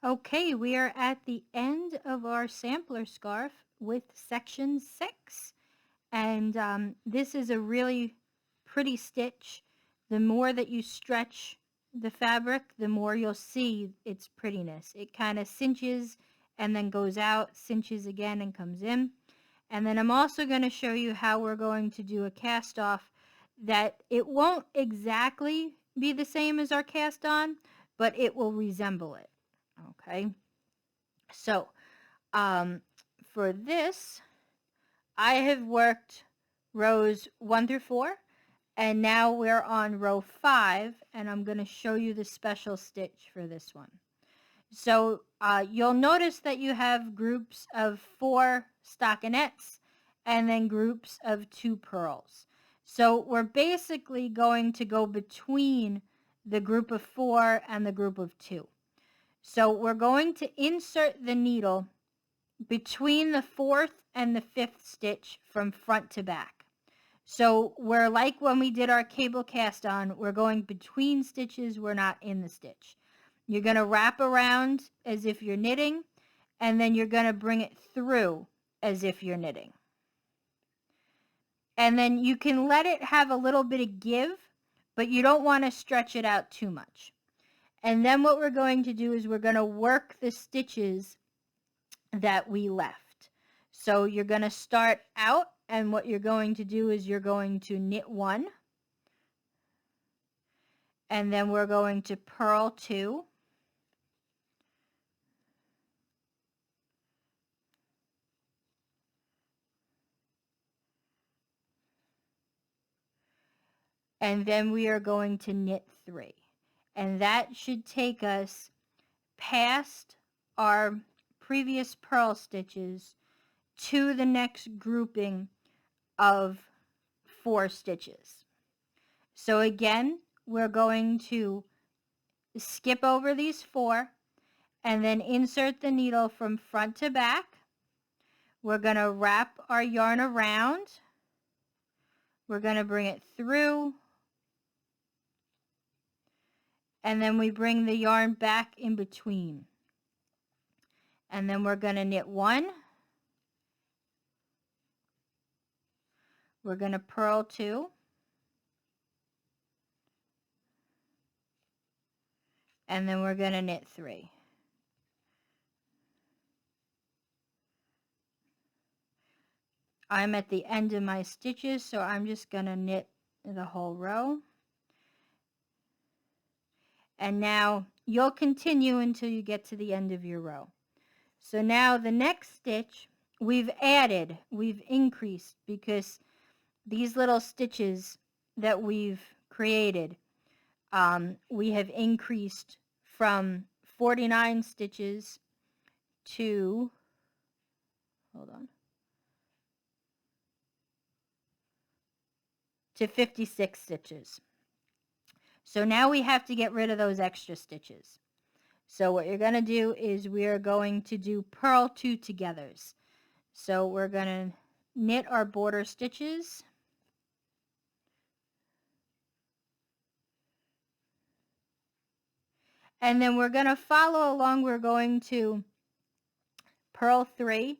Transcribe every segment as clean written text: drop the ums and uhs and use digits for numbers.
Okay, we are at the end of our sampler scarf with section 6. And this is a really pretty stitch. The more that you stretch the fabric, the more you'll see its prettiness. It kind of cinches and then goes out, cinches again and comes in. And then I'm also going to show you how we're going to do a cast off that it won't exactly be the same as our cast on, but it will resemble it. Okay, so for this, I have worked rows 1 through 4, and now we're on row 5, and I'm going to show you the special stitch for this one. So you'll notice that you have groups of 4 stockinettes and then groups of 2 purls. So we're basically going to go between the group of 4 and the group of 2. So we're going to insert the needle between the 4th and the 5th stitch from front to back. So we're like when we did our cable cast on, we're going between stitches, we're not in the stitch. You're going to wrap around as if you're knitting, and then you're going to bring it through as if you're knitting. And then you can let it have a little bit of give, but you don't want to stretch it out too much. And then what we're going to do is we're going to work the stitches that we left. So you're going to start out, and what you're going to do is you're going to knit 1, and then we're going to purl 2, and then we are going to knit 3. And that should take us past our previous purl stitches to the next grouping of 4 stitches. So again, we're going to skip over these 4 and then insert the needle from front to back. We're going to wrap our yarn around. We're going to bring it through, and then we bring the yarn back in between. And then we're going to knit 1. We're going to purl 2. And then we're going to knit 3. I'm at the end of my stitches, so I'm just going to knit the whole row. And now you'll continue until you get to the end of your row. So now the next stitch we've increased, because these little stitches that we've created, we have increased from 49 stitches to, hold on, to 56 stitches. So now we have to get rid of those extra stitches. So what you're going to do is we are going to do purl 2 togethers. So we're going to knit our border stitches. And then we're going to follow along. We're going to purl 3. Okay.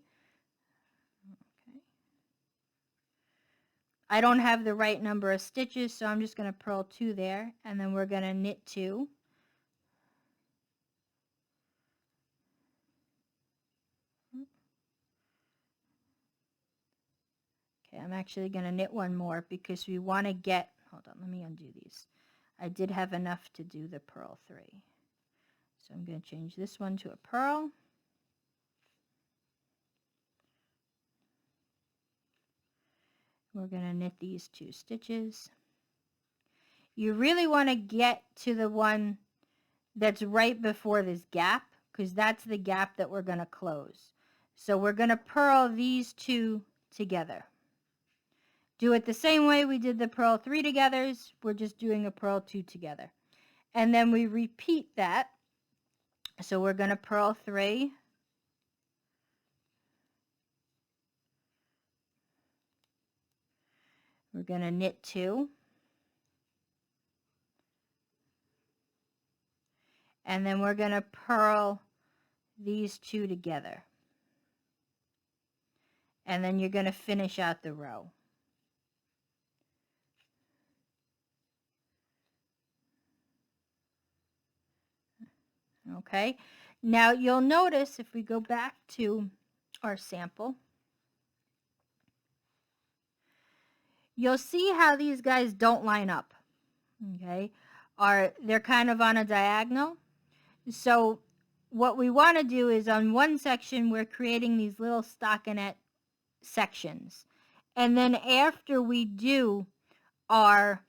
I don't have the right number of stitches, so I'm just going to purl 2 there. And then we're going to knit 2. Okay, I'm actually going to knit 1 more because we want to get, hold on, let me undo these. I did have enough to do the purl 3. So I'm going to change this one to a purl. We're going to knit these 2 stitches. You really want to get to the one that's right before this gap, because that's the gap that we're going to close. So we're going to purl these 2 together. Do it the same way we did the purl 3 togethers. We're just doing a purl 2 together. And then we repeat that. So we're going to purl 3. We're going to knit 2. And then we're going to purl these two together. And then you're going to finish out the row. Okay, now you'll notice if we go back to our sample, you'll see how these guys don't line up. Okay, they're kind of on a diagonal. So what we want to do is on one section we're creating these little stockinette sections, and then after we do our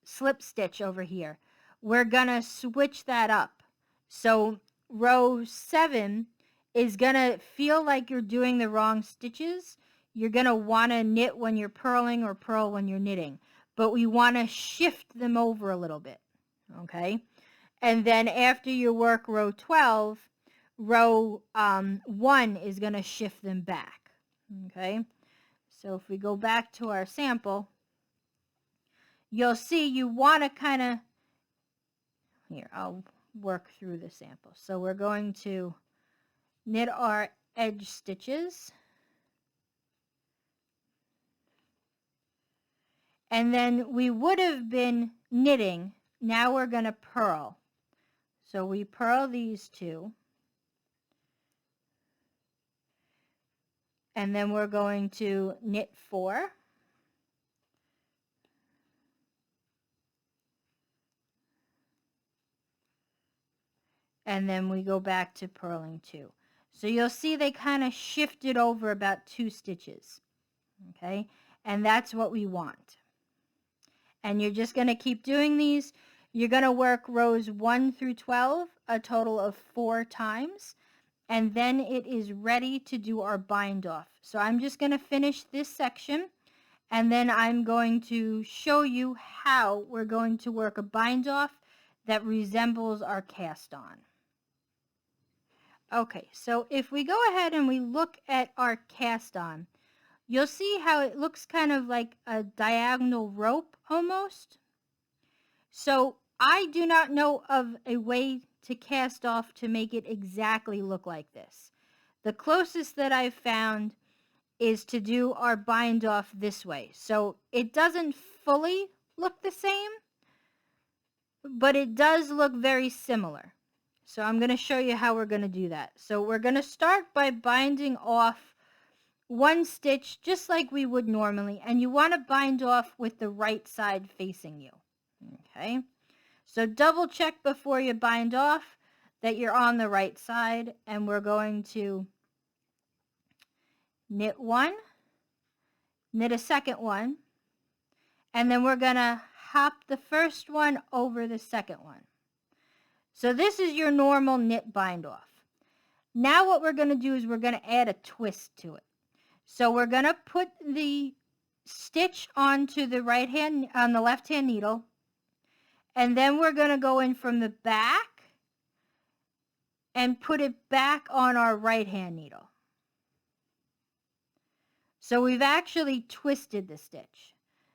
slip stitch over here, we're gonna switch that up. So row 7 is gonna feel like you're doing the wrong stitches. You're gonna want to knit when you're purling or purl when you're knitting, but we want to shift them over a little bit. Okay, and then after you work row 12, row 1 is going to shift them back. Okay, so if we go back to our sample, you'll see you want to kind of, here, I'll work through the sample. So we're going to knit our edge stitches. And then we would have been knitting. Now we're going to purl. So we purl these two. And then we're going to knit 4. And then we go back to purling 2. So you'll see they kind of shifted over about 2 stitches. Okay, and that's what we want. And you're just going to keep doing these. You're going to work rows 1 through 12 a total of 4 times. And then it is ready to do our bind off. So I'm just going to finish this section, and then I'm going to show you how we're going to work a bind off that resembles our cast on. Okay, so if we go ahead and we look at our cast on, you'll see how it looks kind of like a diagonal rope almost. So I do not know of a way to cast off to make it exactly look like this. The closest that I've found is to do our bind off this way. So it doesn't fully look the same, but it does look very similar. So I'm going to show you how we're going to do that. So we're going to start by binding off one stitch just like we would normally, and you want to bind off with the right side facing you. Okay, so double check before you bind off that you're on the right side, and we're going to knit 1, knit a second one, and then we're going to hop the first one over the second one. So this is your normal knit bind off. Now what we're going to do is we're going to add a twist to it. So we're going to put the stitch onto the left hand needle, and then we're going to go in from the back and put it back on our right hand needle. So we've actually twisted the stitch.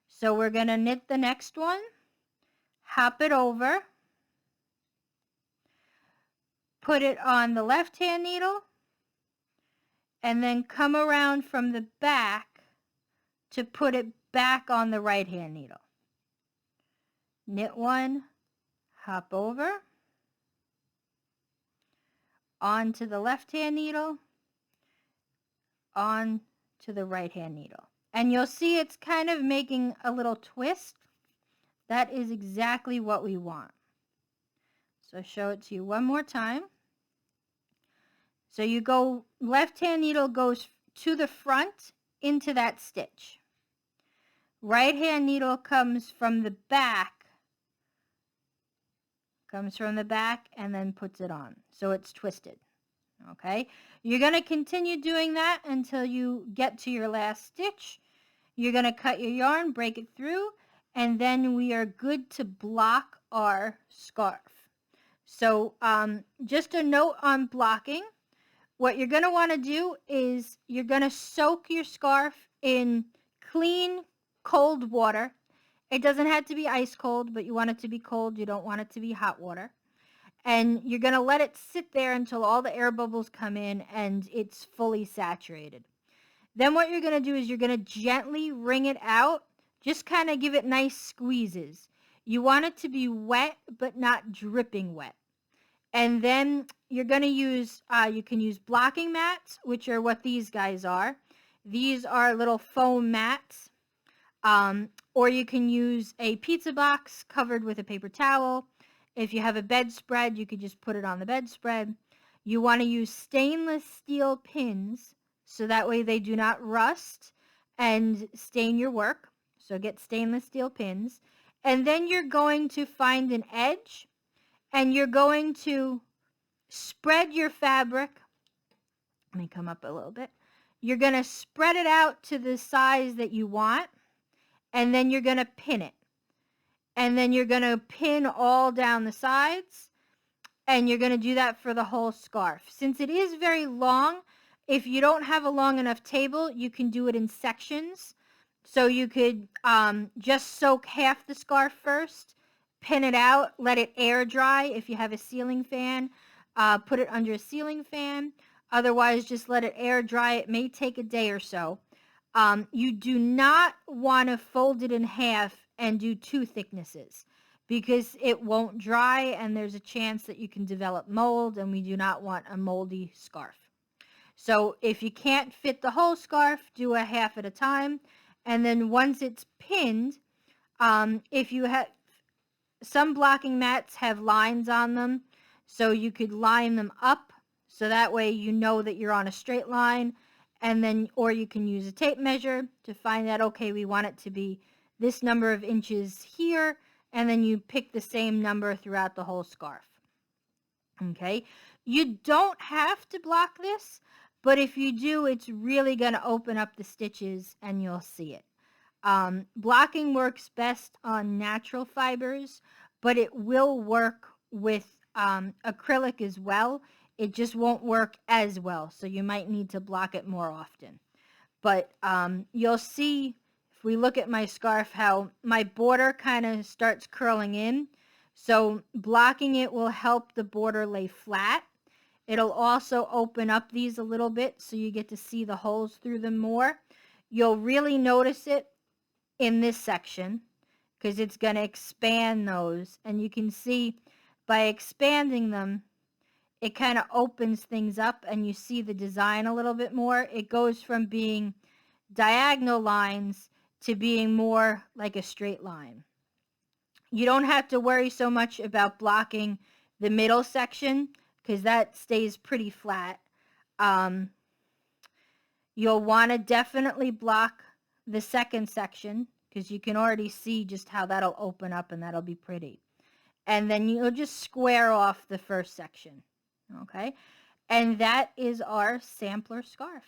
So we're going to knit the next one, hop it over, put it on the left hand needle, and then come around from the back to put it back on the right hand needle. Knit 1, hop over, onto the left hand needle, on to the right hand needle. And you'll see it's kind of making a little twist. That is exactly what we want. So show it to you one more time. So you go, left hand needle goes to the front into that stitch. Right hand needle comes from the back, and then puts it on. So it's twisted. Okay, you're going to continue doing that until you get to your last stitch. You're going to cut your yarn, break it through, and then we are good to block our scarf. So just a note on blocking. What you're going to want to do is you're going to soak your scarf in clean, cold water. It doesn't have to be ice cold, but you want it to be cold. You don't want it to be hot water. and you're going to let it sit there until all the air bubbles come in and it's fully saturated. Then what you're going to do is you're going to gently wring it out. Just kind of give it nice squeezes. You want it to be wet but not dripping wet. And then you're going to use, you can use blocking mats, which are what these guys are. These are little foam mats. Or you can use a pizza box covered with a paper towel. If you have a bedspread, you could just put it on the bedspread. You want to use stainless steel pins so that way they do not rust and stain your work. So get stainless steel pins. And then you're going to find an edge and you're going to spread your fabric. Let me come up a little bit. You're going to spread it out to the size that you want, and then you're going to pin it. And then you're going to pin all down the sides, and you're going to do that for the whole scarf. Since it is very long, if you don't have a long enough table, you can do it in sections. So you could just soak half the scarf first, pin it out, let it air dry. If you have a ceiling fan, put it under a ceiling fan. Otherwise, just let it air dry. It may take a day or so. You do not want to fold it in half and do two thicknesses because it won't dry and there's a chance that you can develop mold, and we do not want a moldy scarf. So if you can't fit the whole scarf, do a half at a time. And then once it's pinned, if you have some blocking mats have lines on them, so you could line them up so that way you know that you're on a straight line. And then, or you can use a tape measure to find out, okay, we want it to be this number of inches here, and then you pick the same number throughout the whole scarf. Okay, you don't have to block this, but if you do, it's really going to open up the stitches and you'll see it. Blocking works best on natural fibers, but it will work with acrylic as well. It just won't work as well, so you might need to block it more often. But you'll see, if we look at my scarf, how my border kind of starts curling in. So blocking it will help the border lay flat. It'll also open up these a little bit so you get to see the holes through them more. You'll really notice it in this section because it's going to expand those. And you can see by expanding them, it kind of opens things up and you see the design a little bit more. It goes from being diagonal lines to being more like a straight line. You don't have to worry so much about blocking the middle section because that stays pretty flat. You'll want to definitely block the second section because you can already see just how that'll open up and that'll be pretty. And then you'll just square off the first section. Okay, and that is our sampler scarf.